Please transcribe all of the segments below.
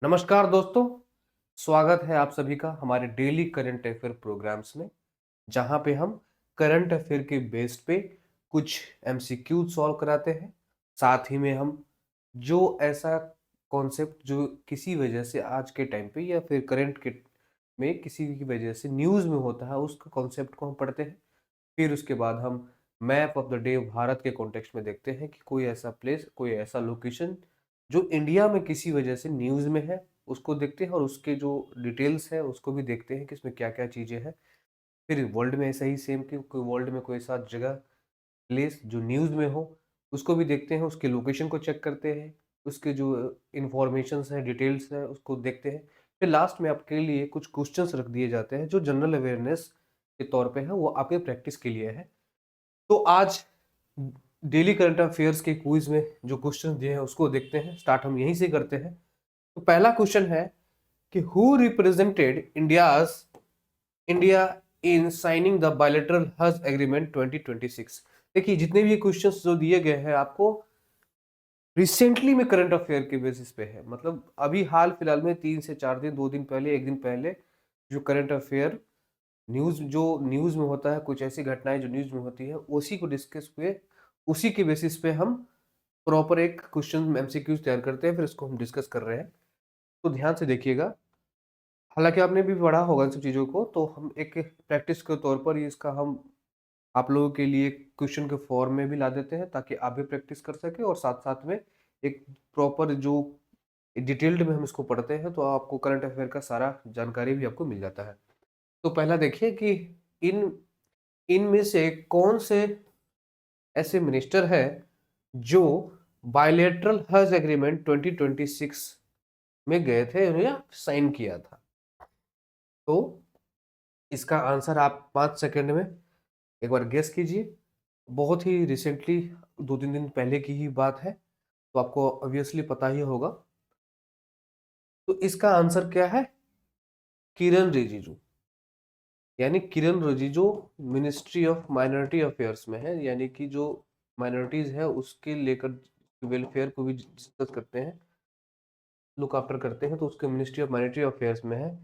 नमस्कार दोस्तों, स्वागत है आप सभी का हमारे डेली करंट अफेयर प्रोग्राम्स में, जहां पे हम करंट अफेयर के बेस पे कुछ एमसीक्यू सॉल्व कराते हैं। साथ ही में हम जो ऐसा कॉन्सेप्ट जो किसी वजह से आज के टाइम पे या फिर करंट के में किसी की वजह से न्यूज़ में होता है, उसका कॉन्सेप्ट को हम पढ़ते हैं। फिर उसके बाद हम map of the day Bharat के कॉन्टेक्स्ट में देखते हैं कि कोई ऐसा प्लेस, कोई ऐसा लोकेशन जो इंडिया में किसी वजह से न्यूज़ में है, उसको देखते हैं और उसके जो डिटेल्स है उसको भी देखते हैं कि इसमें क्या-क्या चीज़ें हैं। फिर वर्ल्ड में ऐसा ही सेम कि कोई वर्ल्ड में कोई ऐसा जगह, प्लेस जो न्यूज़ में हो, उसको भी देखते हैं, उसके लोकेशन को चेक करते हैं, उसके जो इन्फॉर्मेशंस हैं, डिटेल्स हैं, उसको देखते हैं। फिर लास्ट में आपके लिए कुछ क्वेश्चंस रख दिए जाते हैं जो जनरल अवेयरनेस के तौर पे है, वो आपके प्रैक्टिस के लिए है। तो आज डेली करंट अफेयर्स के क्विज में जो क्वेश्चन दिए हैं उसको देखते हैं। स्टार्ट हम यहीं से करते हैं। तो पहला क्वेश्चन है कि who represented India in signing the bilateral हज एग्रीमेंट 2026। देखिए, जितने भी क्वेश्चंस जो दिए गए हैं आपको रिसेंटली में करंट अफेयर के बेसिस पे है, मतलब अभी हाल फिलहाल में 3 से 4 दिन, 2 दिन पहले, 1 दिन पहले जो करंट अफेयर न्यूज़ में होता है, कुछ ऐसी घटनाएं जो न्यूज़ में होती है, उसी को डिस्कस हुए, उसी के बेसिस पे हम प्रॉपर एक क्वेश्चन एमसीक्यूज तैयार करते हैं, फिर इसको हम डिस्कस कर रहे हैं। तो ध्यान से देखिएगा। हालांकि आपने भी पढ़ा होगा इन सब चीज़ों को, तो हम एक प्रैक्टिस के तौर पर ये इसका हम आप लोगों के लिए क्वेश्चन के फॉर्म में भी ला देते हैं ताकि आप भी प्रैक्टिस कर सके, और साथ साथ में एक प्रॉपर जो डिटेल्ड में हम इसको पढ़ते हैं तो आपको करंट अफेयर का सारा जानकारी भी आपको मिल जाता है। तो पहला देखिए कि इन इनमें से कौन से ऐसे मिनिस्टर है जो बायलैटरल हज एग्रीमेंट 2026 में गए थे, उन्हें साइन किया था। तो इसका आंसर आप 5 सेकंड में एक बार गेस कीजिए। बहुत ही रिसेंटली 2-3 दिन पहले की ही बात है, तो आपको ऑब्वियसली पता ही होगा। तो इसका आंसर क्या है? किरण रिजिजू। यानी Kiran Rijiju ministry of minority affairs में है, यानी कि जो माइनॉरिटीज है उसके लेकर वेलफेयर को भी डिस्कस करते हैं, लुक आफ्टर करते हैं, तो उसके मिनिस्ट्री ऑफ माइनॉरिटी अफेयर्स में है।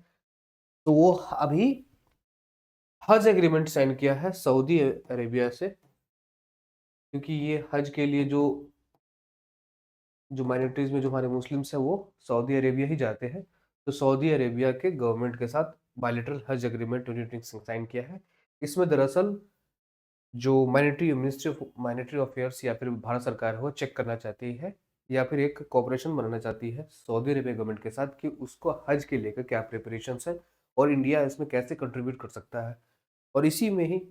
तो वो अभी हज एग्रीमेंट साइन किया है सऊदी अरेबिया से, क्योंकि ये हज के लिए जो माइनॉरिटीज में जो हमारे मुस्लिम्स हैं वो सऊदी अरेबिया ही जाते हैं। तो सऊदी अरेबिया के गवर्नमेंट के साथ बायलैटरल हज एग्रीमेंट 2026 साइन किया है। इसमें दरअसल जो minority ministry of minority affairs या फिर भारत सरकार है वो चेक करना चाहती है, या फिर एक कॉपरेशन बनाना चाहती है सऊदी अरेबिया गवर्नमेंट के साथ कि उसको हज के लेकर क्या प्रिपरेशन है और इंडिया इसमें कैसे कंट्रीब्यूट कर सकता है। और इसी में ही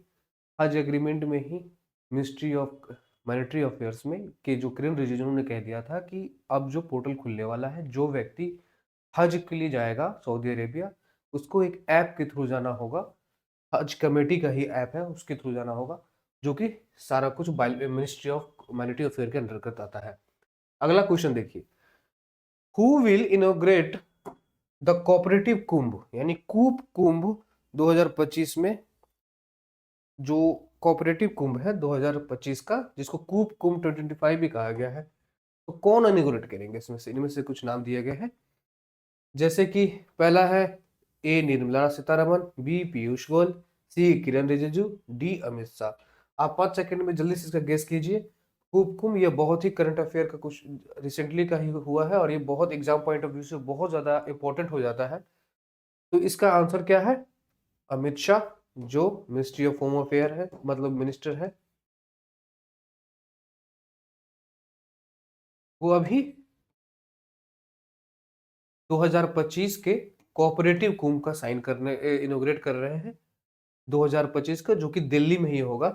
हज एग्रीमेंट में ही मिनिस्ट्री ऑफ मॉनेटरी अफेयर्स में के जो किरण रिजिजू ने कह दिया था कि अब जो पोर्टल खुलने वाला है, जो व्यक्ति हज के लिए जाएगा सऊदी अरेबिया, उसको एक ऐप के थ्रू जाना होगा। हज कमेटी का ही ऐप है, उसके थ्रू जाना होगा, जो कि सारा कुछ मिनिस्ट्री ऑफ मॉनेटरी अफेयर के अंतर्गत आता है। अगला क्वेश्चन देखिए, who will inaugurate the cooperative Kumbh, यानी कूप कुंभ 2025 में, जो कोऑपरेटिव कुंभ है 2025 का, जिसको कूप कुंभ 2025 भी कहा गया है, तो कौन इनोग्रेट करेंगे? इसमें से इनमें से कुछ नाम दिए गए हैं, जैसे कि पहला है ए निर्मला सीतारमन, बी पीयूष गोयल, सी किरण रिजिजू, डी अमित शाह। आप 5 सेकंड में जल्दी से इसका गेस कीजिए। कूप कुंभ ये बहुत ही करंट अफेयर का कुछ रिसेंटली का ही हुआ है, और ये बहुत एग्जाम पॉइंट ऑफ व्यू से बहुत ज्यादा इंपॉर्टेंट हो जाता है। तो इसका आंसर क्या है? अमित शाह, जो मिनिस्ट्री ऑफ होम अफेयर है, मतलब मिनिस्टर है, वो अभी 2025 के कोऑपरेटिव कुंभ का साइन करने इनोग्रेट कर रहे हैं 2025 का, जो कि दिल्ली में ही होगा,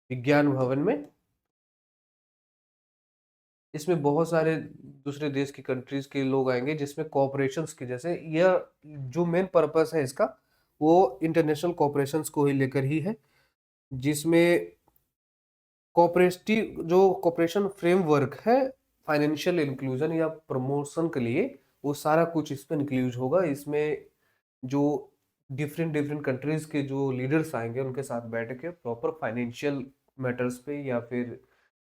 विज्ञान भवन में। इसमें बहुत सारे दूसरे देश की कंट्रीज के लोग आएंगे, जिसमें कोऑपरेशंस की, जैसे यह जो मेन पर्पस है इसका, वो इंटरनेशनल कोऑपरेशंस को ही लेकर ही है, जिसमें कोऑपरेटिव जो कोऑपरेशन फ्रेमवर्क है फाइनेंशियल इंक्लूजन या प्रमोशन के लिए, वो सारा कुछ इसमें इंक्लूज होगा। इसमें जो डिफरेंट डिफरेंट कंट्रीज के जो लीडर्स आएंगे उनके साथ बैठ के प्रॉपर फाइनेंशियल मैटर्स पे, या फिर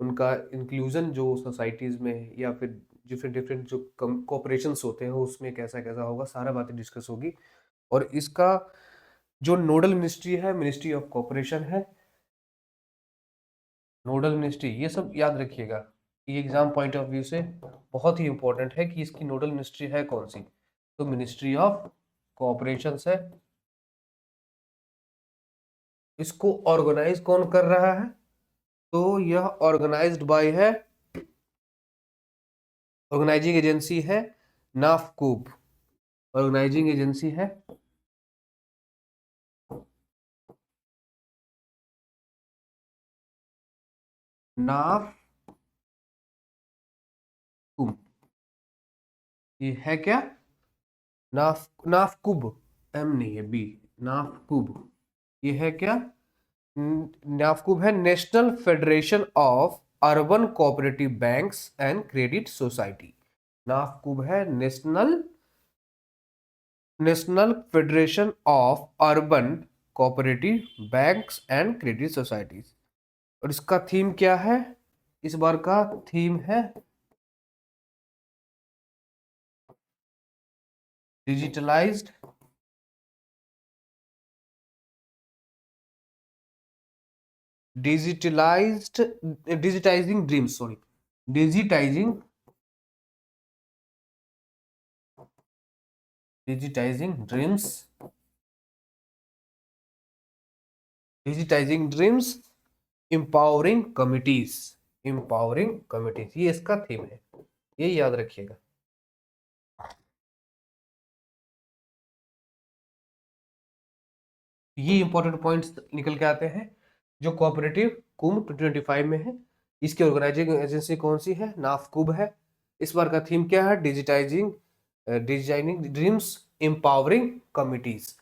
उनका इंक्लूजन जो सोसाइटीज में या फिर डिफरेंट डिफरेंट जो कॉपरेशंस होते हैं उसमें कैसा कैसा होगा, सारा बातें डिस्कस होगी। और इसका जो नोडल मिनिस्ट्री है, मिनिस्ट्री ऑफ कॉपरेशन है, नोडल मिनिस्ट्री, ये सब याद रखिएगा। ये एग्जाम पॉइंट ऑफ व्यू से बहुत ही इंपॉर्टेंट है कि इसकी नोडल मिनिस्ट्री है कौन सी। तो मिनिस्ट्री ऑफ कॉपरेशन है। इसको ऑर्गेनाइज कौन कर रहा है? तो यह ऑर्गेनाइज्ड बाय है, ऑर्गेनाइजिंग एजेंसी है नाफकूब। ऑर्गेनाइजिंग एजेंसी है नाफकूब। ये है क्या? नाफकूब, एम नहीं है, बी, नाफकूब। ये है क्या? नाफकूब है national federation of urban cooperative banks and credit society. NAFCUB है national federation of urban cooperative banks and credit societies. और इसका थीम क्या है? इस बार का थीम है digitalised, digitising dreams, sorry, digitising digitising dreams, digitising dreams, empowering committees, empowering committees, ये इसका थीम है, ये याद रखिएगा। ये इंपॉर्टेंट पॉइंट्स निकल के आते हैं जो कोऑपरेटिव कुंभ 2025 में है। इसकी ऑर्गेनाइजिंग एजेंसी कौन सी है? नाफकूब है। इस बार का थीम क्या है? Designing dreams, empowering committees.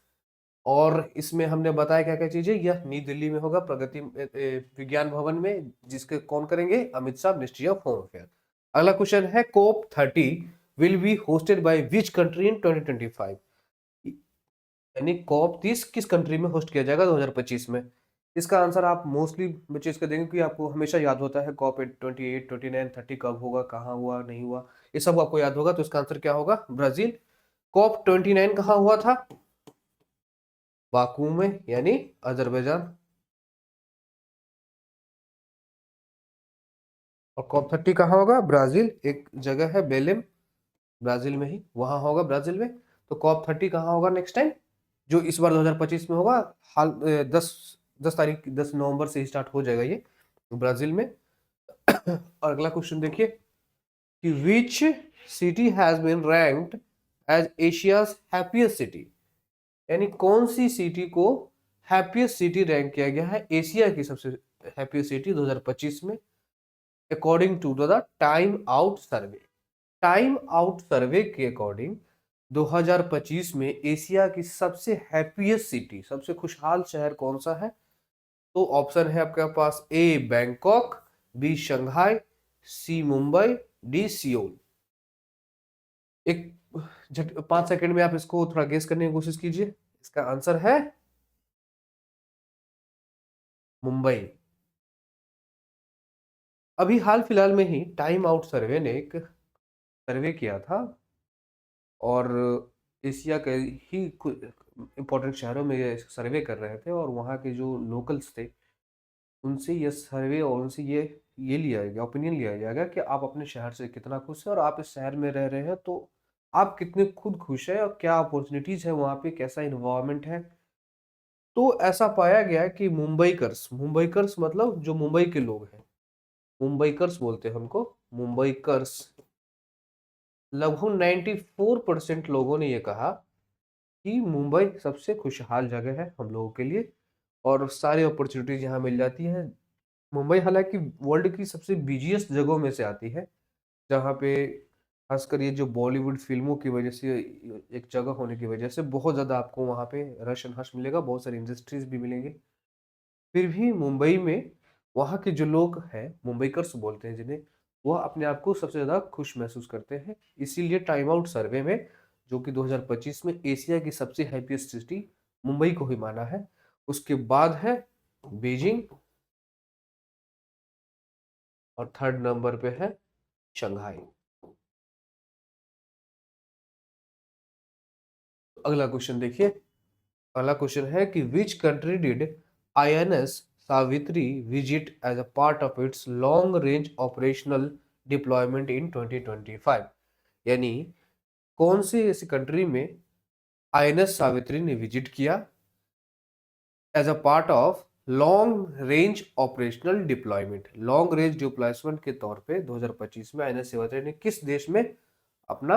और इसमें हमने बताया क्या क्या चीजें। यह नई दिल्ली में होगा, प्रगति विज्ञान भवन में, जिसके कौन करेंगे? Amit Shah, ministry of home affair. अगला क्वेश्चन है कोप 30 will be hosted by which country in 2025? यानी कॉप 30 किस कंट्री में होस्ट किया जाएगा 2025 में? इसका आंसर आप मोस्टली बच्चे इसका देंगे कि आपको हमेशा याद होता है कॉप 28, 29, 30 कब होगा, कहाँ हुआ, नहीं हुआ, ये सब आपको याद होगा। तो इसका आंसर क्या होगा? ब्राजील। कॉप 29 कहाँ हुआ था? बाकू में, यानी अजरबैजान। और कॉप 30 कहाँ होगा? ब्राजील, एक जगह है बेलेम, ब्राजील में ही, वहां होगा, ब्राजील में। तो कॉप 30 कहाँ होगा नेक्स्ट टाइम, जो इस बार 2025 में होगा? हाल 10 नवंबर से स्टार्ट हो जाएगा ये, ब्राजील में। और अगला क्वेश्चन देखिए कि which city has been ranked as Asia's happiest city? यानी कौन सी सिटी को हैप्पीएस्ट सिटी रैंक किया गया है, एशिया की सबसे हैप्पीएस्ट सिटी 2025 में, according to the Time Out survey. Time Out survey के अकॉर्डिंग 2025 में एशिया की सबसे हैप्पीएस्ट सिटी, सबसे खुशहाल शहर कौन सा है? तो ऑप्शन है आपके पास, ए बैंकॉक, बी शंघाई, सी मुंबई, डी सियोल। एक 5 सेकंड में आप इसको थोड़ा गेस करने की कोशिश कीजिए। इसका आंसर है मुंबई। अभी हाल फिलहाल में ही टाइम आउट सर्वे ने एक सर्वे किया था, और एशिया के ही कुछ इंपॉर्टेंट शहरों में ये सर्वे कर रहे थे, और वहाँ के जो लोकल्स थे उनसे ये सर्वे, और उनसे ये लिया गया, ओपिनियन लिया जाएगा कि आप अपने शहर से कितना खुश हैं, और आप इस शहर में रह रहे हैं तो आप कितने खुद खुश हैं, और क्या अपॉर्चुनिटीज है वहाँ पे, कैसा इन्वायरमेंट है। तो ऐसा पाया गया कि मुंबईकर्स, मुंबईकर्स मतलब जो मुंबई के लोग हैं, मुंबईकर्स बोलते हैं हमको, मुंबईकर्स, लगभग 94% लोगों ने ये कहा कि मुंबई सबसे खुशहाल जगह है हम लोगों के लिए, और सारी अपॉर्चुनिटीज यहाँ मिल जाती है। मुंबई हालांकि वर्ल्ड की सबसे बिजिएस्ट जगहों में से आती है, जहाँ पे खासकर ये जो बॉलीवुड फिल्मों की वजह से, एक जगह होने की वजह से बहुत ज़्यादा आपको वहाँ पे रश एंड हश मिलेगा, बहुत सारी इंडस्ट्रीज भी मिलेंगे। फिर भी मुंबई में वहाँ के जो लोग हैं, मुंबईकर्स बोलते हैं जिन्हें, वह अपने आप को सबसे ज़्यादा खुश महसूस करते हैं। इसीलिए टाइम आउट सर्वे में, जो कि 2025 में एशिया की सबसे हैप्पीएस्ट सिटी मुंबई को ही माना है, उसके बाद है बीजिंग, और थर्ड नंबर पे है शंघाई। अगला क्वेश्चन देखिए। अगला क्वेश्चन है कि which country did INS Savitri visit as a part of its long range operational deployment in 2025। यानी कौन सी ऐसी कंट्री में आईएनएस सावित्री ने विजिट किया as a part of long range operational deployment. Long range deployment के तौर पे 2025 में आईएनएस सावित्री ने किस देश में अपना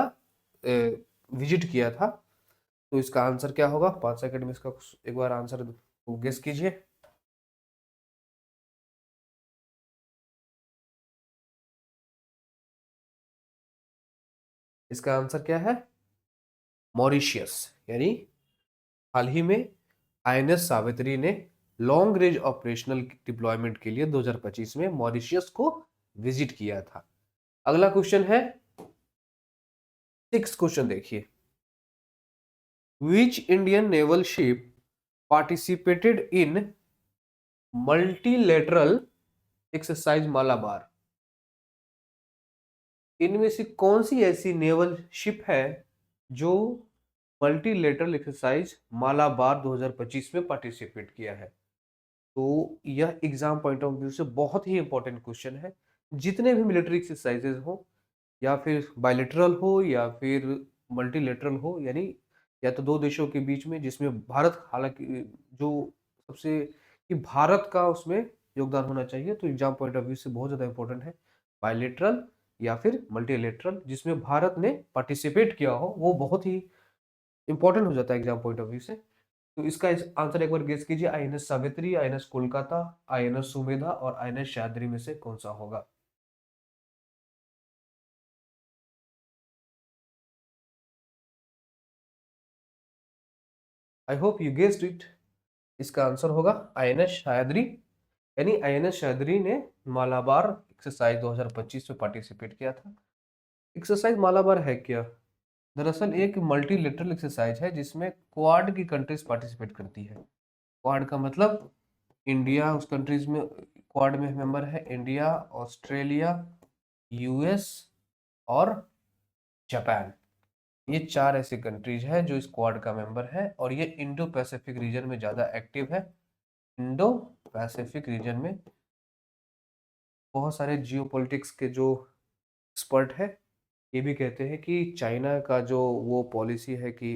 विजिट किया था? तो इसका आंसर क्या होगा? 5 सेकंड में इसका एक बार आंसर गेस कीजिए। इसका आंसर क्या है? मॉरिशियस। यानी हाल ही में आईएनएस सावित्री ने लॉन्ग रेंज ऑपरेशनल डिप्लॉयमेंट के लिए 2025 में मॉरिशियस को विजिट किया था। अगला क्वेश्चन है, 6 क्वेश्चन देखिए। Which Indian naval ship participated in multilateral exercise Malabar? इनमें से कौन सी ऐसी नेवल शिप है जो मल्टीलेटरल एक्सरसाइज मालाबार 2025 में पार्टिसिपेट किया है? तो यह एग्जाम पॉइंट ऑफ व्यू से बहुत ही इंपॉर्टेंट क्वेश्चन है। जितने भी मिलिट्री एक्सरसाइजेज हो, या फिर बायलेटरल हो या फिर मल्टीलेटरल हो, यानी या तो दो देशों के बीच में, जिसमें भारत हालांकि जो सबसे कि भारत का उसमें योगदान होना चाहिए, तो एग्जाम पॉइंट ऑफ व्यू से बहुत ज़्यादा इंपॉर्टेंट है। बायलेटरल या फिर मल्टीलेटरल जिसमें भारत ने पार्टिसिपेट किया हो, वो बहुत ही इंपॉर्टेंट हो जाता है एग्जाम पॉइंट ऑफ व्यू से। तो इसका आंसर एक बार गेस कीजिए। INS Savitri, INS Kolkata, INS Sumedha और आईएनएस शाद्री में से कौन सा होगा? I hope you guessed it. इसका आंसर होगा आईएनएस शायद्री। यानी आईएनएस शायद्री ने मालाबार एक्सरसाइज 2025 में पार्टिसिपेट किया था। एक्सरसाइज मालाबार है क्या? दरअसल एक मल्टीलेटरल एक्सरसाइज है जिसमें क्वाड की कंट्रीज पार्टिसिपेट करती है। क्वाड का मतलब इंडिया उस कंट्रीज में, क्वाड में मेंबर है इंडिया, ऑस्ट्रेलिया, यूएस और जापान। ये चार ऐसी कंट्रीज है जो इस क्वाड का मेंबर है, और ये इंडो पैसिफिक रीजन में ज्यादा एक्टिव है। इंडो पैसिफिक रीजन में बहुत सारे जियोपॉलिटिक्स के जो एक्सपर्ट है, ये भी कहते हैं कि चाइना का जो वो पॉलिसी है कि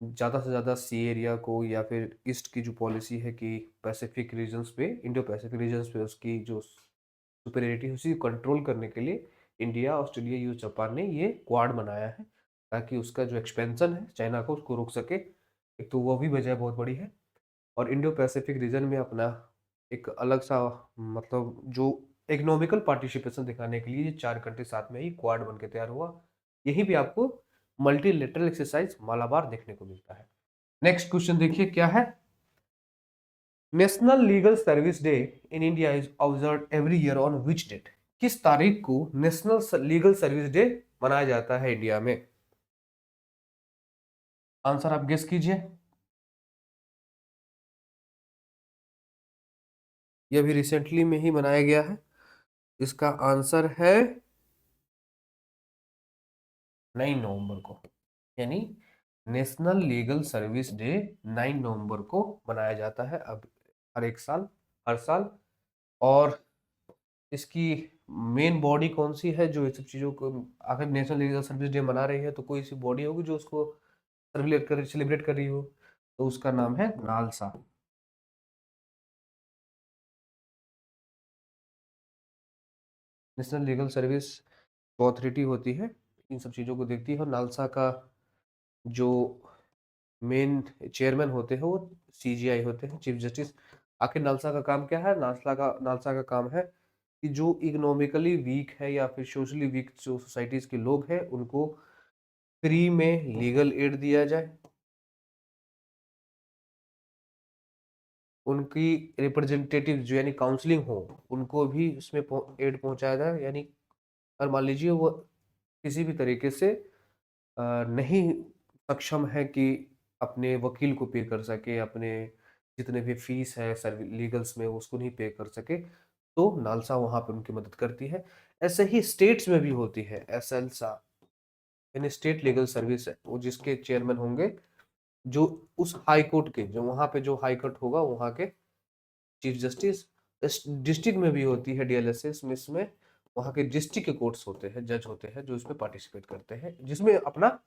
ज़्यादा से ज़्यादा सी एरिया को, या फिर ईस्ट की जो पॉलिसी है कि पैसिफिक रीजन्स पे, इंडो पैसिफिक रीजन्स पे उसकी जो सुपेरियरिटी है उसी को कंट्रोल करने के लिए इंडिया, ऑस्ट्रेलिया, यूएस, जापान ने ये क्वाड बनाया है, ताकि उसका जो एक्सपेंशन है चाइना को, उसको रोक सके। एक तो वो भी वजह बहुत बड़ी है, और इंडो पैसिफिक रीजन में अपना एक अलग सा, मतलब जो इकोनॉमिकल पार्टिसिपेशन दिखाने के लिए ये चार कंट्री साथ में ही क्वाड बन के तैयार हुआ। यही भी आपको मल्टीलेटरल एक्सरसाइज मालाबार देखने को मिलता है। नेक्स्ट क्वेश्चन देखिए क्या है। National legal service day in India is observe every year on which date? किस तारीख को नेशनल लीगल सर्विस डे मनाया जाता है इंडिया में? आंसर आप गेस कीजिए। यह भी रिसेंटली में ही मनाया गया है। इसका आंसर है 9 नवंबर को। यानी नेशनल लीगल सर्विस डे 9 नवंबर को मनाया जाता है अब, हर एक साल, हर साल। और इसकी मेन बॉडी कौन सी है जो इस सब चीज़ों को, आखिर नेशनल लीगल सर्विस डे मना रही है तो कोई सी बॉडी होगी जो उसको सेलिब्रेट कर रही हो, तो उसका नाम है NALSA. National legal service authority होती है, इन सब चीज़ों को देखती है। और नालसा का जो मेन चेयरमैन होते हैं वो सीजीआई होते हैं, चीफ जस्टिस। आखिर नालसा का काम क्या है? नालसा का काम है कि जो इकोनॉमिकली वीक है या फिर सोशली वीक जो सोसाइटीज के लोग हैं, उनको फ्री में लीगल एड दिया जाए, उनकी रिप्रेजेंटेटिव जो यानी काउंसलिंग हो, उनको भी उसमें एड पहुंचाया जाए। यानी और मान लीजिए वो किसी भी तरीके से नहीं सक्षम है कि अपने वकील को पे कर सके, अपने जितने भी फीस है लीगल्स में उसको नहीं पे कर सके, तो नालसा वहां पर उनकी मदद करती है। ऐसे ही स्टेट्स में भी होती है एसएलसा। यानी स्टेट लीगल सर्विस है, वो जिसके चेयरमैन होंगे जो उस हाई कोर्ट के, जो वहां पे जो हाई कोर्ट होगा वहां के चीफ जस्टिस। डिस्ट्रिक्ट में भी होती है डीएलएसएस में, इसमें वहां के डिस्ट्रिक्ट के कोर्ट्स होते हैं, जज होते हैं जो इसमें पार्टिसिपेट करते हैं, जिसमें अपना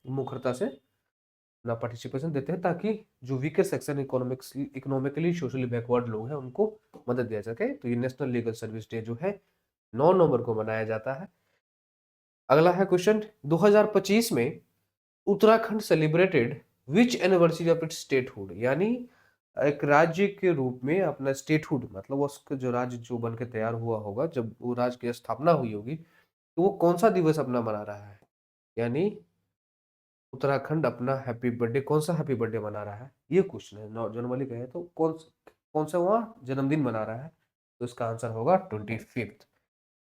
मुखरता से अपना पार्टिसिपेशन देते हैं, ताकि जो weaker section economically socially backward लोग हैं उनको मदद दिया सके। तो ये नेशनल लीगल सर्विस डे जो है 9 नवंबर को मनाया जाता है। अगला है क्वेश्चन, 2025 में Uttarakhand celebrated which anniversary of its statehood, यानी एक राज्य के रूप में अपना स्टेटहुड, मतलब उसका जो राज्य जो बन के तैयार हुआ होगा, जब वो राज्य की स्थापना हुई होगी, तो वो कौन सा दिवस अपना मना रहा है। यानी उत्तराखंड अपना हैप्पी बर्थडे, कौन सा हैप्पी बर्थडे मना रहा है, ये क्वेश्चन है। नॉर्मली कहे तो कौन सा वहाँ जन्मदिन मना रहा है, तो इसका आंसर होगा 25th,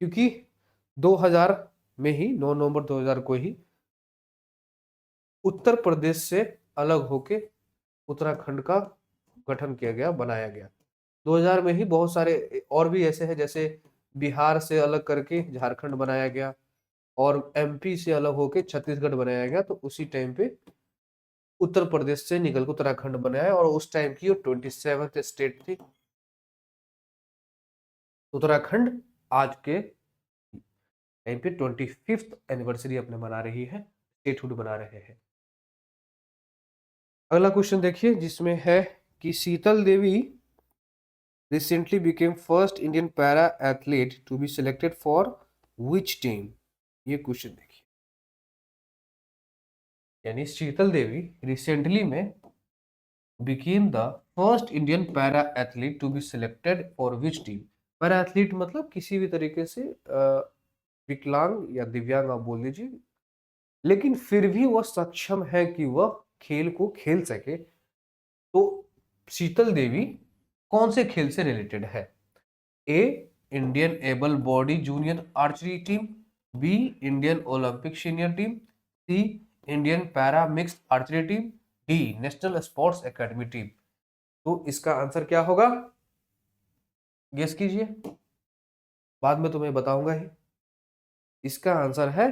क्योंकि 2000 में ही 9 नवंबर 2000 को ही उत्तर प्रदेश से अलग होके उत्तराखंड का गठन किया गया, बनाया गया। 2000 में ही बहुत सारे और भी ऐसे हैं, जैसे बिहार से अलग करके झारखंड बनाया गया, और एमपी से अलग होके छत्तीसगढ़ बनाया गया, तो उसी टाइम पे उत्तर प्रदेश से निकल कर उत्तराखंड बनाया, और उस टाइम की 27th स्टेट थी उत्तराखंड। आज के टाइम पे 25th एनिवर्सरी अपने मना रही है, स्टेटहुड बना रहे हैं। अगला क्वेश्चन देखिए, जिसमें है कि शीतल देवी recently became first Indian para athlete to be selected for which team, ये क्वेश्चन देखिए। यानी शीतल देवी रिसेंटली में became the first Indian para athlete to be selected for which team। para athlete मतलब किसी भी तरीके से विकलांग या दिव्यांग आप बोल लीजिए, लेकिन फिर भी वह सक्षम है कि वह खेल को खेल सके। तो शीतल देवी कौन से खेल से रिलेटेड है? A, Indian able body junior archery team, B, Indian Olympic senior team, C, Indian para mixed archery team, D, national sports academy team. तो इसका आंसर क्या होगा, गेस कीजिए, बाद में तुम्हें बताऊंगा ही। इसका आंसर है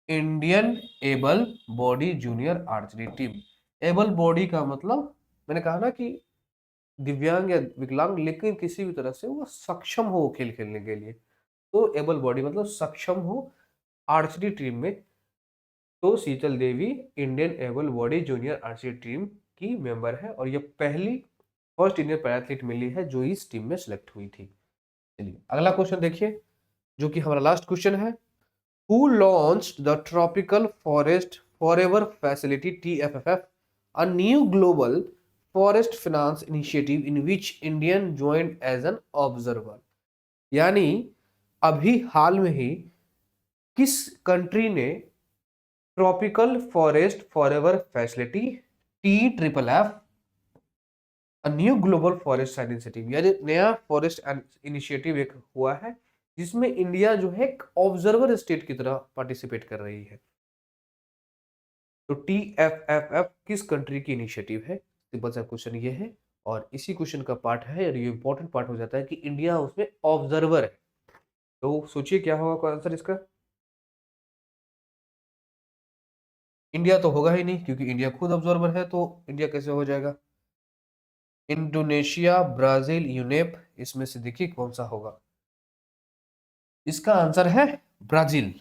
Indian able body junior archery team. Able body का मतलब, मैंने कहा ना कि दिव्यांग या विकलांग, लेकिन किसी भी तरह से वो सक्षम हो खेल खेलने के लिए, तो एबल बॉडी मतलब सक्षम हो आर्चरी टीम में। तो Sheetal Devi Indian able body junior archery team की मेंबर है, और ये पहली फर्स्ट इंडियन पैराथलीट मिली है जो इस टीम में सिलेक्ट हुई थी। चलिए अगला क्वेश्चन देखिए, जो कि हमारा लास्ट क्वेश्चन है। Who launched the tropical forest forever facility TFFF, a new global forest finance initiative in which Indian joined as an observer। यानी अभी हाल में ही किस कंट्री ने tropical forest forever facility TFFF, a new global forest initiative, यानी नया forest initiative एक हुआ है, जिसमें इंडिया जो है एक ऑब्जर्वर स्टेट की तरह पार्टिसिपेट कर रही है। तो TFFF किस कंट्री की इनिशिएटिव है, सिंपल सा क्वेश्चन ये है, और इसी क्वेश्चन का पार्ट है, और ये इंपॉर्टेंट पार्ट हो जाता है कि इंडिया उसमें ऑब्जर्वर है। तो सोचिए क्या होगा आंसर इसका। इंडिया तो होगा ही नहीं, क्योंकि इंडिया खुद ऑब्जर्वर है, तो इंडिया कैसे हो जाएगा। इंडोनेशिया, ब्राजील, यूनेप, इसमें से देखिए कौन सा होगा। इसका आंसर है ब्राजील।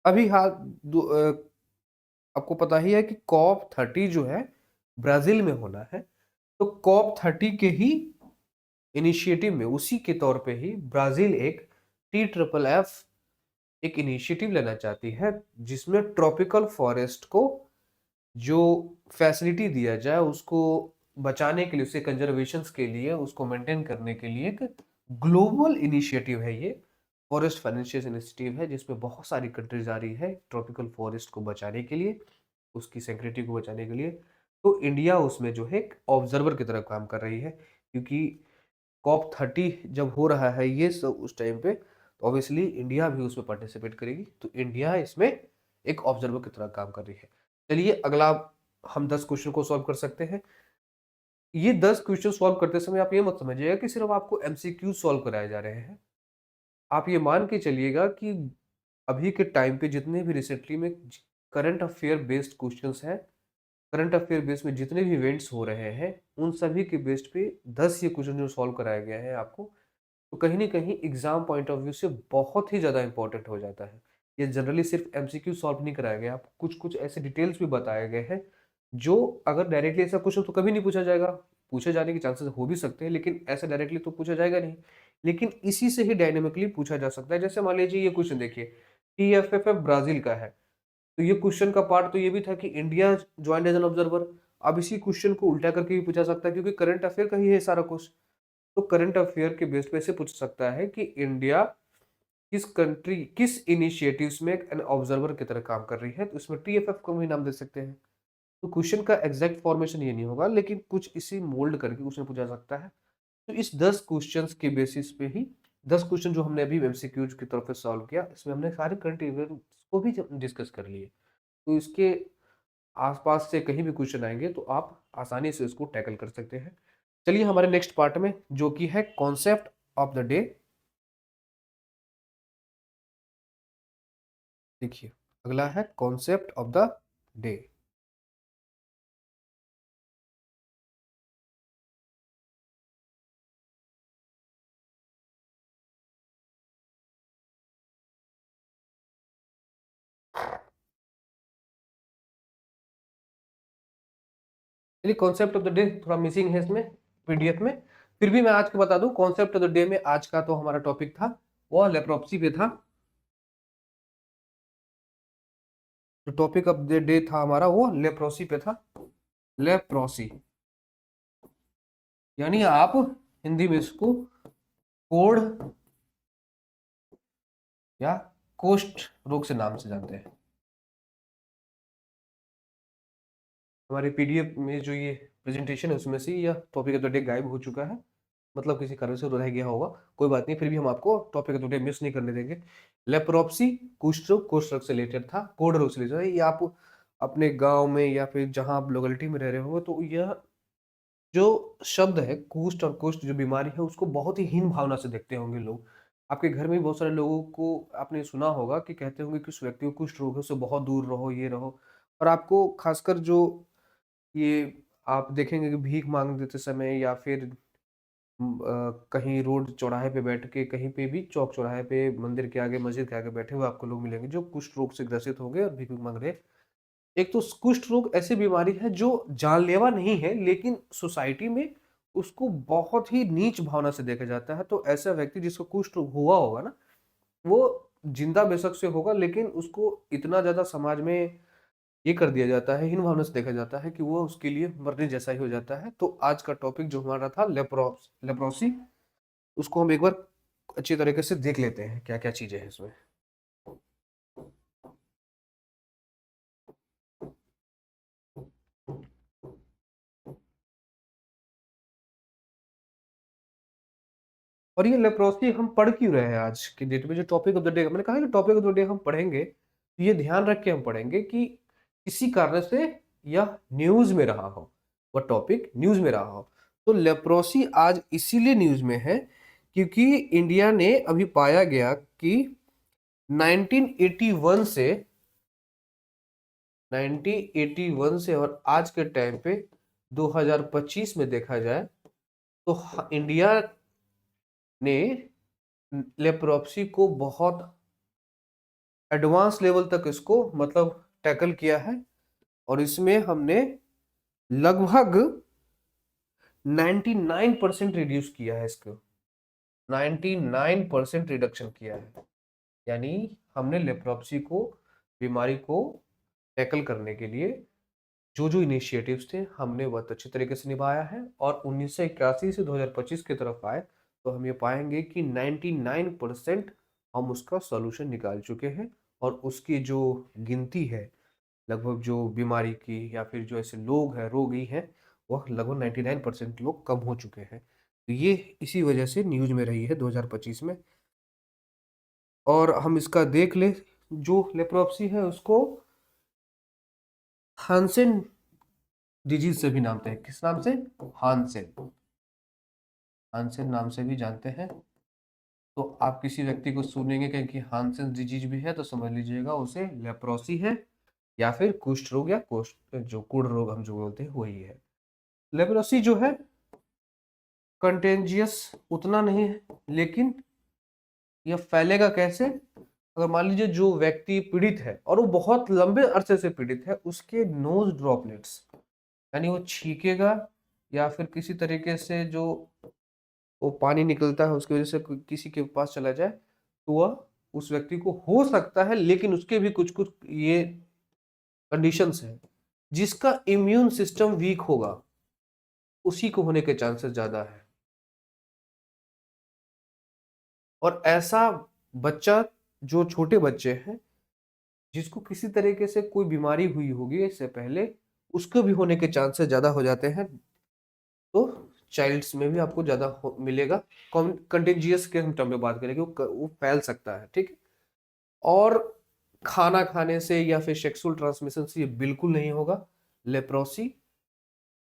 अभी हाल आपको पता ही है कि COP30 जो है ब्राजील में होना है, तो COP30 के ही इनिशिएटिव में, उसी के तौर पे ही ब्राजील एक TFFF एक इनिशिएटिव लेना चाहती है, जिसमें ट्रॉपिकल फॉरेस्ट को जो फैसिलिटी दिया जाए, उसको बचाने के लिए, उसके कंजर्वेशन के लिए, उसको मेंटेन करने के लिए एक ग्लोबल इनिशिएटिव है। ये फॉरेस्ट फाइनेंशियल इनिशिएटिव है, जिसमें बहुत सारी कंट्रीज आ रही है ट्रॉपिकल फॉरेस्ट को बचाने के लिए, उसकी सिक्योरिटी को बचाने के लिए। तो इंडिया उसमें जो है एक ऑब्जर्वर की तरह काम कर रही है, क्योंकि COP30 जब हो रहा है ये सब उस टाइम पे, तो ऑब्वियसली इंडिया भी उसमें पार्टिसिपेट करेगी, तो इंडिया इसमें एक ऑब्जर्वर की तरह काम कर रही है। चलिए अगला हम 10 क्वेश्चन को सॉल्व कर सकते हैं। ये 10 क्वेश्चन सॉल्व करते समय आप ये मत समझिएगा कि सिर्फ आपको MCQ सॉल्व कराए जा रहे हैं। आप ये मान के चलिएगा कि अभी के टाइम पे जितने भी रिसेंटली में करंट अफेयर बेस्ड क्वेश्चंस हैं, करंट अफेयर बेस में जितने भी इवेंट्स हो रहे हैं, उन सभी के बेस्ड पे 10 ये क्वेश्चन जो सॉल्व कराया गया है आपको, तो कहीं ना कहीं एग्जाम पॉइंट ऑफ व्यू से बहुत ही ज़्यादा इंपॉर्टेंट हो जाता है। ये जनरली सिर्फ एमसीक्यू सॉल्व नहीं कराया गया, आपको कुछ कुछ ऐसे डिटेल्स भी बताए गए हैं जो अगर डायरेक्टली ऐसा क्वेश्चन तो कभी नहीं पूछा जाएगा। पूछे जाने के चांसेस हो भी सकते हैं, लेकिन ऐसा डायरेक्टली तो पूछा जाएगा नहीं। लेकिन इसी से ही डायनेमिकली पूछा जा सकता है। जैसे मान लीजिए ये क्वेश्चन देखिए, टीएफएफ ब्राजील का है, तो ये क्वेश्चन का पार्ट तो ये भी था कि India joined as an observer. अब इसी क्वेश्चन को उल्टा करके भी पूछा सकता है, क्योंकि करंट अफेयर का ही है सारा क्वेश्चन। तो करंट अफेयर के बेस पे से पूछ सकता है कि इंडिया किस कंट्री किस इनिशिएटिव्स में एन ऑब्जर्वर की तरह काम कर रही है, तो इसमें टीएफएफ को भी नाम दे सकते हैं। तो क्वेश्चन का एग्जैक्ट फॉर्मेशन ये नहीं होगा, लेकिन कुछ इसी मोल्ड करके क्वेश्चन पूछा सकता है। तो इस 10 क्वेश्चंस के बेसिस पे ही 10 क्वेश्चन जो हमने अभी एमसीक्यूज की तरफ से सॉल्व किया, इसमें हमने सारे करंट इवेंट्स को भी डिस्कस कर लिए। तो इसके आसपास से कहीं भी क्वेश्चन आएंगे तो आप आसानी से इसको टैकल कर सकते हैं। चलिए हमारे नेक्स्ट पार्ट में, जो कि है कॉन्सेप्ट ऑफ द डे। देखिए, अगला है कॉन्सेप्ट ऑफ द डे। चलिए, कॉन्सेप्ट ऑफ द डे थोड़ा मिसिंग है इसमें पीडीएफ में, फिर भी मैं आज के बता दूं। कॉन्सेप्ट ऑफ द डे में आज का तो हमारा टॉपिक था वो लेप्रोप्सी पे था। जो टॉपिक ऑफ द डे था हमारा वो लेप्रोसी पे था। लेप्रोसी यानी आप हिंदी में इसको कोढ़ या कुष्ठ रोग से नाम से जानते हैं। हमारे पीडीएफ में जो ये प्रेजेंटेशन है उसमें से यह टॉपिक ऑफ द डे गायब हो चुका है, मतलब किसी कारण से रह गया होगा। कोई बात नहीं, फिर भी हम आपको topic of the day miss नहीं करने देंगे। लेप्रोप्सी कुष्ठ रोग से रिलेटेड था, कोढ़ रोग से रिलेटेड था। ये आप अपने गांव में या फिर जहां आप लोकेलिटी में रह रहे हो, तो यह जो शब्द है कुष्ठ और कुष्ठ जो बीमारी है, उसको बहुत ही हीन भावना से देखते होंगे लोग। आपके घर में भी बहुत सारे लोगों को आपने सुना होगा कि कहते होंगे कि उस व्यक्ति को कुष्ठ रोग है, उससे बहुत दूर रहो, ये रहो। और आपको खासकर जो ये आप देखेंगे कि भीख मांग देते समय या फिर कहीं रोड चौराहे पे बैठ के, कहीं पे भी चौक चौराहे पे, मंदिर के आगे, मस्जिद के आगे बैठे हुए आपको लोग मिलेंगे जो कुष्ठ रोग से ग्रसित होंगे और भीख मांग रहे हैं। एक तो कुष्ठ रोग ऐसी बीमारी है जो जानलेवा नहीं है, लेकिन सोसाइटी में उसको बहुत ही नीच भावना से देखा जाता है। तो ऐसा व्यक्ति जिसको कुष्ठ रोग हुआ होगा ना, वो जिंदा बेशक से होगा, लेकिन उसको इतना ज्यादा समाज में ये कर दिया जाता है, हीन भावना से देखा जाता है कि वो उसके लिए मरने जैसा ही हो जाता है। तो आज का टॉपिक जो हमारा था लेप्रोसी, उसको हम एक बार अच्छी तरीके से देख लेते हैं क्या क्या चीजें हैं इसमें। और ये लेप्रोसी हम पढ़ क्यों रहे हैं आज की डेट में? जो टॉपिक ऑफ द डे मैंने कहा कि टॉपिक ऑफ द डे हम पढ़ेंगे, तो ये ध्यान रख के हम पढ़ेंगे कि किसी कारण से यह न्यूज में रहा हो, वह टॉपिक न्यूज में रहा हो। तो लेप्रोसी आज इसीलिए न्यूज में है क्योंकि इंडिया ने अभी पाया गया कि 1981 से 1981 से और आज के टाइम पे 2025 में देखा जाए तो इंडिया ने लेप्रोप्सी को बहुत एडवांस लेवल तक इसको मतलब टैकल किया है। और इसमें हमने लगभग 99% रिड्यूस किया है इसको, 99% रिडक्शन किया है। यानी हमने लेप्रोप्सी को, बीमारी को टैकल करने के लिए जो जो इनिशिएटिव्स थे हमने बहुत अच्छी तरीके से निभाया है। और 1981 से 2025 की तरफ आए तो हम ये पाएंगे कि 99% हम उसका सॉल्यूशन निकाल चुके हैं। और उसकी जो गिनती है लगभग जो बीमारी की या फिर जो ऐसे लोग हैं, रोगी हैं, वह लगभग 99% लोग कम हो चुके हैं। तो ये इसी वजह से न्यूज में रही है 2025 में। और हम इसका देख ले, जो लेप्रोप्सी है उसको हांसेन डिजीज से भी नामते हैं। किस नाम से? हांसेन, हांसेन नाम से भी जानते हैं। तो आप किसी व्यक्ति को सुनेंगे कहीं कि हांसेन डिजीज भी है तो समझ लीजिएगा उसे लेप्रोसी है, या फिर कुष्ठ रोग या कुष्ठ जो कुड़ रोग हम जो बोलते हैं वही है। लेप्रोसी जो है कंटेंजियस उतना नहीं है, लेकिन यह फैलेगा कैसे? अगर मान लीजिए जो व्यक्ति पीड़ित है और वो बहुत लंबे अरसे से पीड़ित है, उसके नोज ड्रॉपलेट्स यानी वो छींकेगा या फिर किसी तरीके से जो वो पानी निकलता है उसकी वजह से किसी के पास चला जाए, तो वह उस व्यक्ति को हो सकता है, लेकिन उसके भी कुछ कुछ ये कंडीशंस हैं, जिसका इम्यून सिस्टम वीक होगा उसी को होने के चांसेस ज्यादा है। और ऐसा बच्चा, जो छोटे बच्चे हैं जिसको किसी तरीके से कोई बीमारी हुई होगी इससे पहले, उसको भी होने के चांसेस ज्यादा हो जाते हैं। तो चाइल्ड्स में भी आपको ज्यादा मिलेगा। कंटेजियस के हम टर्म में बात करेंगे, वो फैल सकता है, ठीक है। और खाना खाने से या फिर सेक्सुअल ट्रांसमिशन से ये बिल्कुल नहीं होगा। लेप्रोसी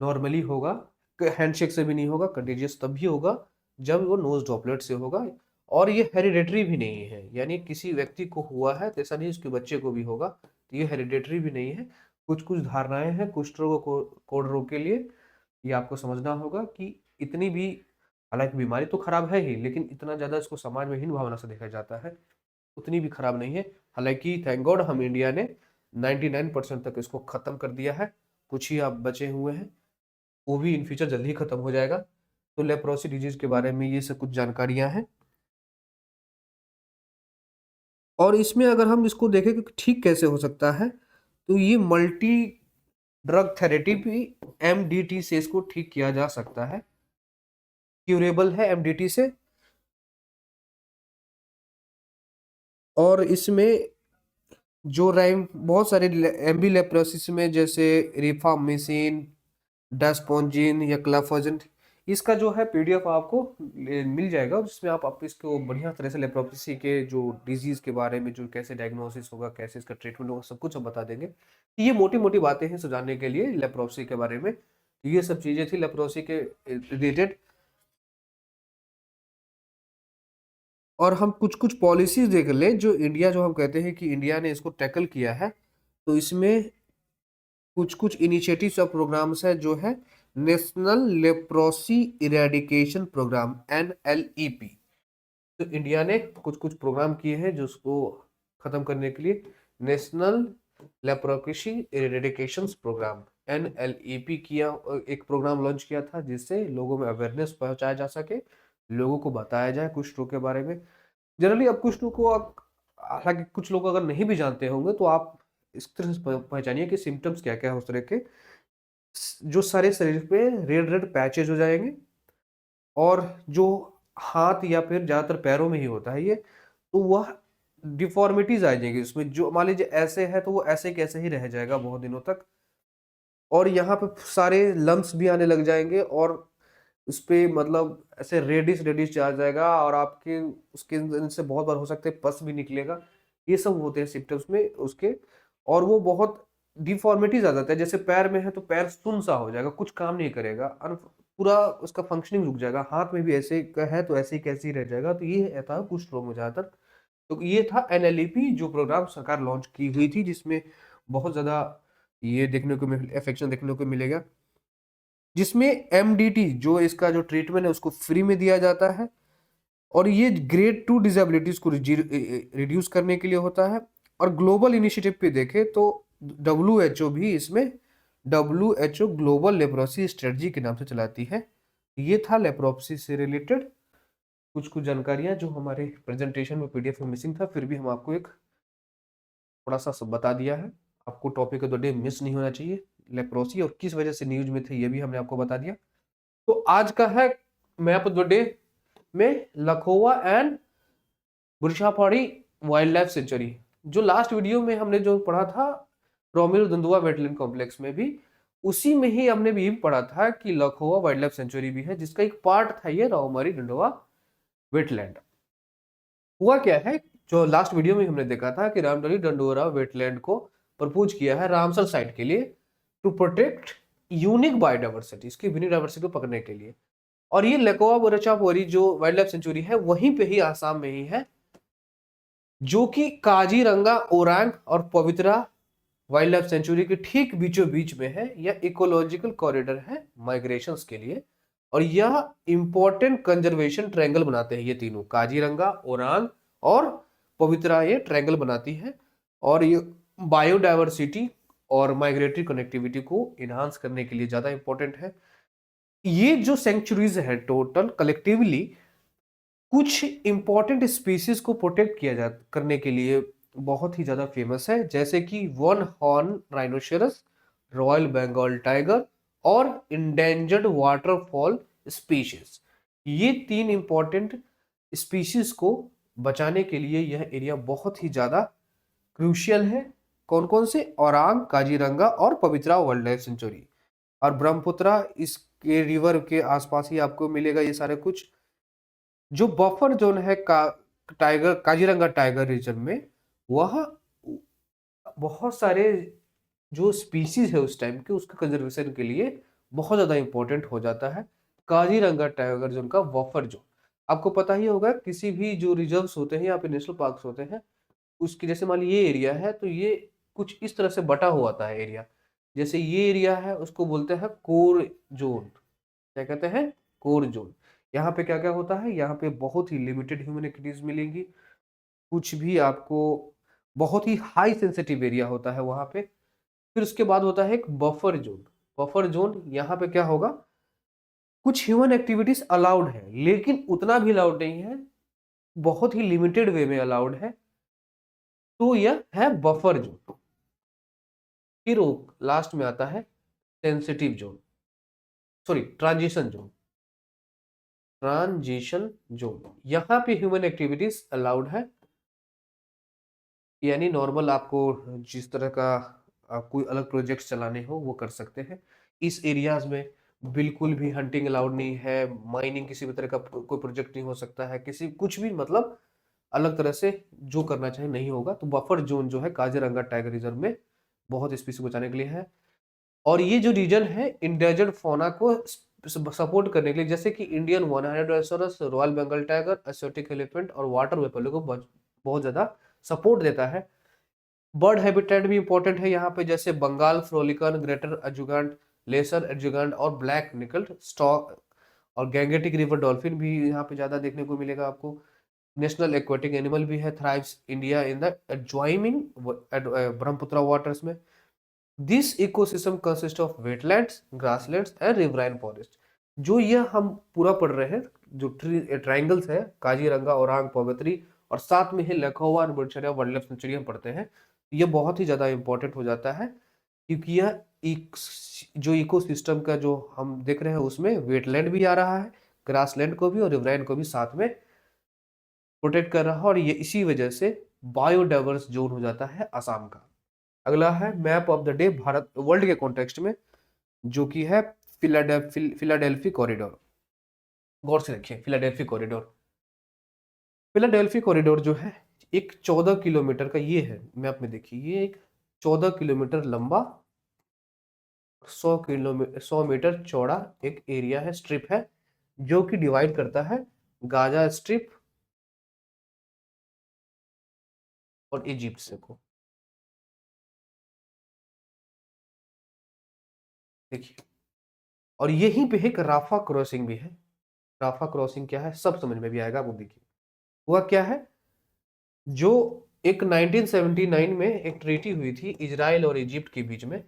नॉर्मली होगा, हैंडशेक से भी नहीं होगा। कंटेजियस तभी होगा जब वो नोज ड्रॉपलेट से होगा। और ये हेरिडेटरी भी नहीं है, यानी किसी व्यक्ति को हुआ है तो ऐसा नहीं उसके बच्चे को भी होगा, तो ये हेरिडेटरी भी नहीं है। कुछ कुछ धारणाएं हैं कुष्ठ रोग को कोढ़ रोग के लिए, ये आपको समझना होगा कि इतनी भी, हालांकि बीमारी तो खराब है ही, लेकिन इतना ज्यादा इसको समाज में हीन भावना से देखा जाता है, उतनी भी खराब नहीं है। हालांकि थैंक गॉड हम इंडिया ने 99% तक इसको खत्म कर दिया है। कुछ ही आप बचे हुए हैं, वो भी इन फ्यूचर जल्दी ही खत्म हो जाएगा। तो लेप्रोसी डिजीज के बारे में ये सब कुछ जानकारियां हैं। और इसमें अगर हम इसको देखें कि ठीक कैसे हो सकता है, तो ये मल्टी ड्रग थेरेपी एमडीटी से इसको ठीक किया जा सकता है, क्यूरेबल है एमडीटी से। और इसमें जो रैम बहुत सारे एमबी लेप्रोसिस में, जैसे रिफामेसिन, डास्पोंजिन या क्लाफोजन, इसका जो है पीडीएफ आपको मिल जाएगा, जिसमें आप इसको बढ़िया तरह से लेप्रोसी के जो डिजीज के बारे में, जो कैसे डायग्नोसिस होगा, कैसे इसका ट्रीटमेंट होगा, सब कुछ हम बता देंगे। ये मोटी मोटी बातें हैं समझाने के लिए लेप्रोसी के बारे में। ये सब चीजें थी लेप्रोसी के रिलेटेड। और हम कुछ कुछ पॉलिसीज देख लें जो इंडिया, जो हम कहते हैं कि इंडिया ने इसको टैकल किया है। तो इसमें कुछ कुछ इनिशिएटिव्स और प्रोग्राम्स है जो है national leprosy eradication programme NLEP। तो इंडिया ने कुछ कुछ प्रोग्राम किए हैं जो उसको खत्म करने के लिए national leprosy eradication programme NLEP किया, एक प्रोग्राम लॉन्च किया था जिससे लोगों में अवेयरनेस पहुंचाया जा सके, लोगों को बताया जाए कुष्ठ रोग के बारे में। जनरली अब कुछ लोग को, हालांकि कुछ लोग अगर नहीं भी जानते होंगे तो आप इस तरह से पहचानिए कि सिम्टम्स क्या क्या है उस तरह के, जो सारे शरीर पे रेड रेड पैचेज हो जाएंगे, और जो हाथ या फिर ज्यादातर पैरों में ही होता है ये, तो वह डिफॉर्मिटीज आ जाएंगी उसमें। जो मान लीजिए ऐसे है तो वो ऐसे कैसे ही रह जाएगा बहुत दिनों तक। और यहाँ पे सारे लम्स भी आने लग जाएंगे, और उस पे मतलब ऐसे रेडिश रेडिश आ जाएगा, और आपके उसके से बहुत बार हो सकता है पस भी निकलेगा। ये सब होते हैं सिम्टम्स में उसके। और वो बहुत डिफॉर्मिटीज आ जाता है, जैसे पैर में है तो पैर सुन सा हो जाएगा, कुछ काम नहीं करेगा, पूरा उसका फंक्शनिंग रुक जाएगा। हाथ में भी ऐसे है तो ऐसे ही कैसे ही रह जाएगा। तो ये था कुछ रोग में ज्यादातर। तो ये था NLEP जो प्रोग्राम सरकार लॉन्च की हुई थी, जिसमें बहुत ज्यादा ये देखने को अफेक्शन देखने को मिलेगा, जिसमें MDT जो इसका जो ट्रीटमेंट है उसको फ्री में दिया जाता है। और ये ग्रेड 2 डिसेबिलिटीज को रिड्यूस करने के लिए होता है। और ग्लोबल इनिशिएटिव पे देखें तो WHO भी इसमें WHO ग्लोबल लेप्रोसी स्ट्रेटजी के नाम से चलाती है। ये था लेप्रोसी से रिलेटेड कुछ कुछ जानकारियां जो हमारे प्रेजेंटेशन में PDF में मिसिंग था, फिर भी हम आपको एक थोड़ा सा सब बता दिया है। आपको topic of the day miss नहीं होना चाहिए। लेप्रोसी और किस वजह से न्यूज में थे ये भी हमने आपको बता दिया। तो आज का है मैप ऑफ द डे में लखोवा एंड बुरशापाड़ी वाइल्ड लाइफ सेंचुरी। जो लास्ट वीडियो में हमने जो पढ़ा था रोमिल दंदुआ वेटलैंड कॉम्प्लेक्स में भी, उसी में ही हमने भी पढ़ा था कि लखोवा वाइल्ड लाइफ सेंचुरी भी है, जिसका एक पार्ट था ये रावमारी डंडोवा वेटलैंड। हुआ क्या है, जो लास्ट वीडियो में हमने देखा था कि रामडली डंडोरा वेटलैंड को प्रपोज किया है रामसर साइट के लिए टू प्रोटेक्ट यूनिक बायोडाइवर्सिटी, इसकी यूनिक डाइवर्सिटी को पकड़ने के लिए। और ये लकवा बोरचापोरी जो वाइल्ड लाइफ सेंचुरी है वहीं पे ही आसाम में ही है, जो कि काजीरंगा ओरांग और पवित्रा वाइल्ड लाइफ सेंचुरी के ठीक बीचों बीच में है। यह इकोलॉजिकल कॉरिडोर है माइग्रेशन के लिए, और यह इंपॉर्टेंट कंजर्वेशन ट्रायंगल बनाते हैं। ये तीनों काजीरंगा, ओरांग और पवित्रा ये ट्रायंगल बनाती है, और ये बायोडायवर्सिटी और माइग्रेटरी कनेक्टिविटी को इनहांस करने के लिए ज्यादा इंपॉर्टेंट है। ये जो सेंचुरीज है टोटल कलेक्टिवली कुछ इंपॉर्टेंट स्पीसीज को प्रोटेक्ट किया जा करने के लिए बहुत ही ज्यादा फेमस है, जैसे कि one horn rhinoceros, royal Bengal tiger और इंडेंजर्ड वाटरफॉल स्पीशीज। ये तीन इंपॉर्टेंट स्पीशीज को बचाने के लिए यह एरिया बहुत ही ज्यादा क्रूशियल है। कौन कौन से? औरांग, काजीरंगा और पवित्रा वाइल्ड लाइफ सेंचुरी। और ब्रह्मपुत्रा इसके रिवर के आसपास ही आपको मिलेगा ये सारे कुछ। जो बफर जोन है टाइगर काजीरंगा टाइगर रीजन में, वह बहुत सारे जो स्पीसीज है उस टाइम के उसके कंजर्वेशन के लिए बहुत ज्यादा इंपॉर्टेंट हो जाता है। काजीरंगा टाइगर जोन का बफर जोन आपको पता ही होगा, किसी भी जो रिजर्व्स होते हैं या फिर नेशनल पार्क्स होते हैं उसकी, जैसे मान लीजिए ये एरिया है तो ये कुछ इस तरह से बटा हुआ था एरिया। जैसे ये एरिया है उसको बोलते हैं कोर जोन। क्या कहते हैं? Core zone. यहाँ पे क्या क्या होता है? यहाँ पे बहुत ही लिमिटेड ह्यूमन एक्टिविटीज मिलेंगी। कुछ भी आपको बहुत ही हाई सेंसिटिव एरिया होता है वहां पे। फिर उसके बाद होता है एक बफर जोन। बफर जोन यहाँ पे क्या होगा? कुछ ह्यूमन एक्टिविटीज अलाउड है, लेकिन उतना भी अलाउड नहीं है, बहुत ही लिमिटेड वे में अलाउड है, तो यह है बफर जोन। फिर लास्ट में आता है sensitive zone, sorry transition zone. Transition zone यहाँ पे ह्यूमन एक्टिविटीज अलाउड है, यानी नॉर्मल आपको जिस तरह का कोई अलग प्रोजेक्ट चलाने हो वो कर सकते हैं। इस एरियाज में बिल्कुल भी हंटिंग अलाउड नहीं है, माइनिंग किसी भी तरह का कोई प्रोजेक्ट नहीं हो सकता है, किसी कुछ भी मतलब अलग तरह से जो करना चाहे नहीं होगा। तो बफर जोन जो है काजीरंगा टाइगर रिजर्व में बहुत स्पीसी बचाने के लिए है। और ये जो रीजन है इंडेंजर्ड फौना को सपोर्ट करने के लिए, जैसे कि Indian one rhinoceros, royal Bengal tiger, Asiatic elephant और वाटर वेफेलो को बहुत ज्यादा सपोर्ट देता है। बर्ड हैबिटेट भी इंपॉर्टेंट है यहाँ पे, जैसे बंगाल फ्लोलिकन, ग्रेटर एजुगांट, लेसर एजुगांट और ब्लैक निकल्ड स्टॉक, और गैंगेटिक रिवर डॉल्फिन भी यहाँ पे ज्यादा देखने को मिलेगा आपको। नेशनल एक्वेटिक एनिमल भी है, thrives India in the adjoining Brahmaputra waters में। This ecosystem consist of wetlands, grasslands and riverine forest. जो ये हम पूरा पढ़ रहे हैं, जो ट्राइंगल्स है काजीरंगा, ओरांग, पवित्री और साथ में ही लखौवा और बुरचर्या वाइल्ड लाइफ सेंचुरी हम पढ़ते हैं, ये बहुत ही ज्यादा इंपॉर्टेंट हो जाता है, क्योंकि यह एक जो इकोसिस्टम का जो हम देख रहे हैं उसमें वेटलैंड भी आ रहा है, ग्रासलैंड को भी और रिवराइन को भी साथ में प्रोटेक्ट कर रहा है, और ये इसी वजह से बायोडाइवर्स जोन हो जाता है असम का। अगला है map of the day Bharat world के कॉन्टेक्स्ट में, जो कि है फिलाडेल्फी कॉरिडोर। गौर से देखिए, फिलाडेल्फी कॉरिडोर। फिलाडेल्फी कॉरिडोर जो है एक 14 किलोमीटर का ये है, मैप में देखिए, ये एक 14 किलोमीटर लंबा, 100 किलोमीटर 100 मीटर चौड़ा एक एरिया है, स्ट्रिप है, जो कि डिवाइड करता है गाजा स्ट्रिप और इजिप्ट से को। देखिए, और यहीं पे एक राफा क्रॉसिंग भी है। राफा क्रॉसिंग क्या है सब समझ में भी आएगा, वो देखिए वह क्या है। जो एक 1979 में एक ट्रीटी हुई थी इजराइल और इजिप्ट के बीच में,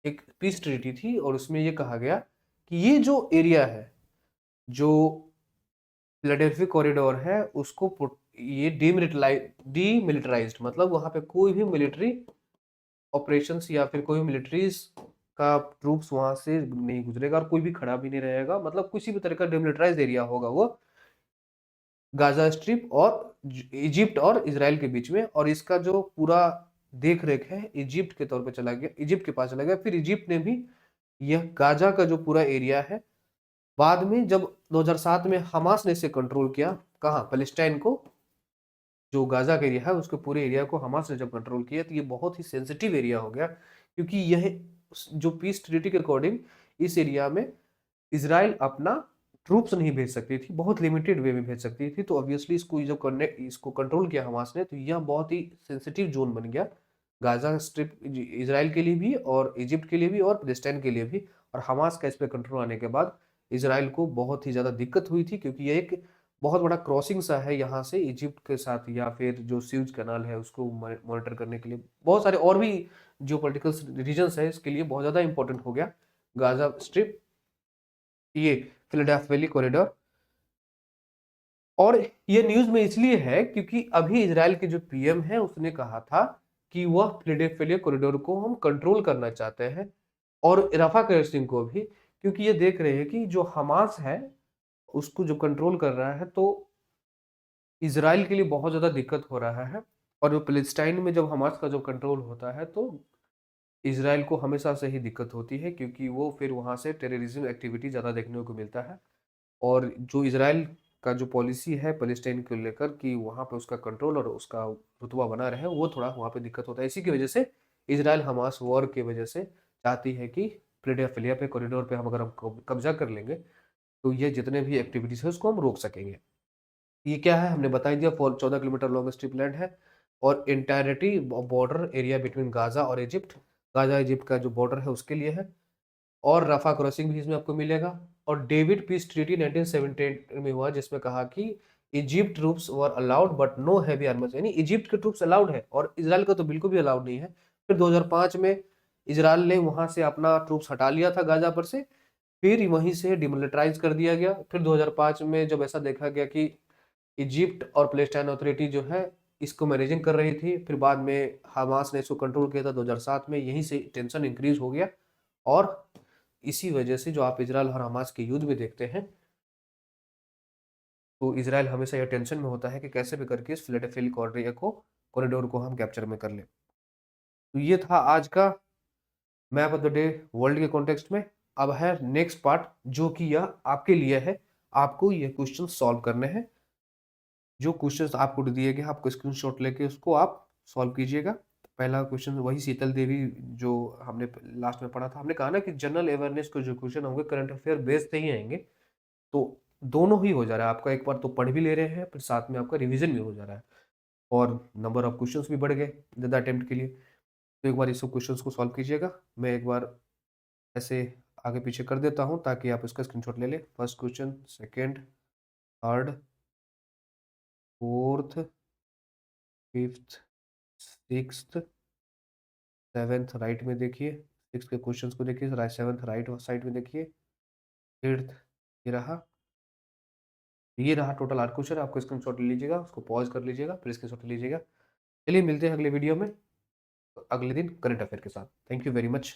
एक पीस ट्रीटी थी, और उसमें ये कहा गया कि ये जो एरिया है, जो फिलाडेल्फी कॉरिडोर है, उसको ये डीमिलिटराइज्ड, मतलब वहां पे कोई भी मिलिट्री ऑपरेशंस या फिर कोई मिलिट्रीज का ट्रूप्स वहां से नहीं गुजरेगा, और कोई भी खड़ा भी नहीं रहेगा, मतलब किसी भी तरह का डिमिलिटराइज एरिया होगा वो गाजा स्ट्रिप और इजिप्ट और इसराइल के बीच में। और इसका जो पूरा देख रेख है इजिप्ट के तौर पे चला गया, इजिप्ट के पास चला गया। फिर इजिप्ट ने भी यह गाजा का जो पूरा एरिया है, बाद में जब 2007 में हमास ने इसे कंट्रोल किया, कहाँ? पैलेस्टाइन को, जो गाजा का एरिया है उसके पूरे एरिया को हमास ने जब कंट्रोल किया, तो ये बहुत ही सेंसिटिव एरिया हो गया, क्योंकि यह जो पीस ट्रीटी के अकॉर्डिंग इस एरिया में इज़राइल अपना ट्रूप्स नहीं भेज सकती थी, बहुत लिमिटेड वे में भेज सकती थी, तो ऑब्वियसली इसको जो करने इसको कंट्रोल किया हमास ने, तो यह बहुत ही सेंसिटिव जोन बन गया गाजा स्ट्रिप, इज़राइल के लिए भी और इजिप्ट के लिए भी और पैलेस्टाइन के लिए भी। और हमास का इस पे कंट्रोल आने के बाद इज़राइल को बहुत ही ज़्यादा दिक्कत हुई थी, क्योंकि ये एक बहुत बड़ा क्रॉसिंग सा है यहाँ से इजिप्ट के साथ, या फिर जो स्यूज कैनाल है उसको मॉनिटर करने के लिए बहुत सारे और भी जो पोलिटिकल रीजन्स है, इसके लिए बहुत ज़्यादा इंपॉर्टेंट हो गया गाजा स्ट्रिप, ये फिलाडेल्फिया वैली कॉरिडोर। और ये न्यूज में इसलिए है क्योंकि अभी इजराइल के जो पीएम है उसने कहा था कि वह फिलाडेल्फिया कॉरिडोर को हम कंट्रोल करना चाहते हैं, और रफा क्रॉसिंग को भी, क्योंकि ये देख रहे हैं कि जो हमास है उसको जो कंट्रोल कर रहा है, तो इजराइल के लिए बहुत ज्यादा दिक्कत हो रहा है। और जो फिलिस्टाइन में जब हमास का जो कंट्रोल होता है, तो इजराइल को हमेशा से ही दिक्कत होती है, क्योंकि वो फिर वहां से टेररिज्म एक्टिविटी ज्यादा देखने को मिलता है। और जो इजराइल का जो पॉलिसी है पैलेस्टाइन को लेकर कि वहाँ पे उसका कंट्रोल और उसका रुतबा बना रहे, वो थोड़ा वहाँ पे दिक्कत होता है। इसी की वजह से इजराइल हमास वॉर की वजह से चाहती है कि फिलाडेल्फिया पे कॉरिडोर पे हम अगर हम कब्जा कर लेंगे, तो ये जितने भी एक्टिविटीज है उसको हम रोक सकेंगे। ये क्या है हमने बता ही दिया, 14 किलोमीटर लॉन्ग स्ट्रिप लैंड है, और entirety border area between Gaza और इजिप्ट, गाजा इजिप्ट का जो बॉर्डर है उसके लिए है। और रफा क्रॉसिंग भी इसमें आपको मिलेगा। और डेविड पीस ट्रीटी 1978 में हुआ, जिसमें कहा कि Egypt troops were allowed but know heavy armours, यानी इजिप्ट के ट्रूप्स अलाउड है और इजराइल का तो बिल्कुल भी अलाउड नहीं है। फिर 2005 में इजराइल ने वहां से अपना ट्रूप्स हटा लिया था गाजा पर से, फिर वहीं से डिमिलिटराइज कर दिया गया। फिर 2005 में जब ऐसा देखा गया कि इजिप्ट और पैलेस्टाइन अथॉरिटी जो है इसको मैनेजिंग कर रही थी, फिर बाद में हमास ने इसको कंट्रोल किया था 2007 में, यहीं से टेंशन इंक्रीज हो गया। और इसी वजह से जो आप इजराइल और हमास के युद्ध में देखते हैं, तो इजराइल हमेशा यह टेंशन में होता है कि कैसे भी करके इस फिलाडेल्फिया कॉरिडोर को हम कैप्चर में कर ले। तो ये था आज का map of the day world के कॉन्टेक्स्ट में। अब है नेक्स्ट पार्ट, जो कि यह आपके लिए है, आपको ये क्वेश्चन सॉल्व करने हैं। जो क्वेश्चंस आपको दिए गए आपको स्क्रीनशॉट लेके उसको आप सॉल्व कीजिएगा। पहला क्वेश्चन वही शीतल देवी जो हमने लास्ट में पढ़ा था, हमने कहा ना कि जनरल अवेयरनेस को जो क्वेश्चन होंगे करंट अफेयर बेस्ड से ही आएंगे, तो दोनों ही हो जा रहा है आपका, एक बार तो पढ़ भी ले रहे हैं फिर साथ में आपका रिवीजन भी हो जा रहा है, और नंबर ऑफ क्वेश्चंस भी बढ़ गए ज़्यादा अटेम्प्ट के लिए। तो एक बार इस सब क्वेश्चंस को सॉल्व कीजिएगा। मैं एक बार ऐसे आगे पीछे कर देता हूँ ताकि आप इसका स्क्रीनशॉट ले लें। First question, second, third, fourth, fifth, sixth, seventh right में देखिए, सिक्स के क्वेश्चंस को देखिए, राइट सेवेंथ राइट साइड में देखिए, एट्थ ये रहा टोटल 8 क्वेश्चन। आपको स्क्रीनशॉट ले लीजिएगा, उसको पॉज कर लीजिएगा, फिर स्क्रीनशॉट लीजिएगा। चलिए मिलते हैं अगले वीडियो में अगले दिन करंट अफेयर के साथ। Thank you very much.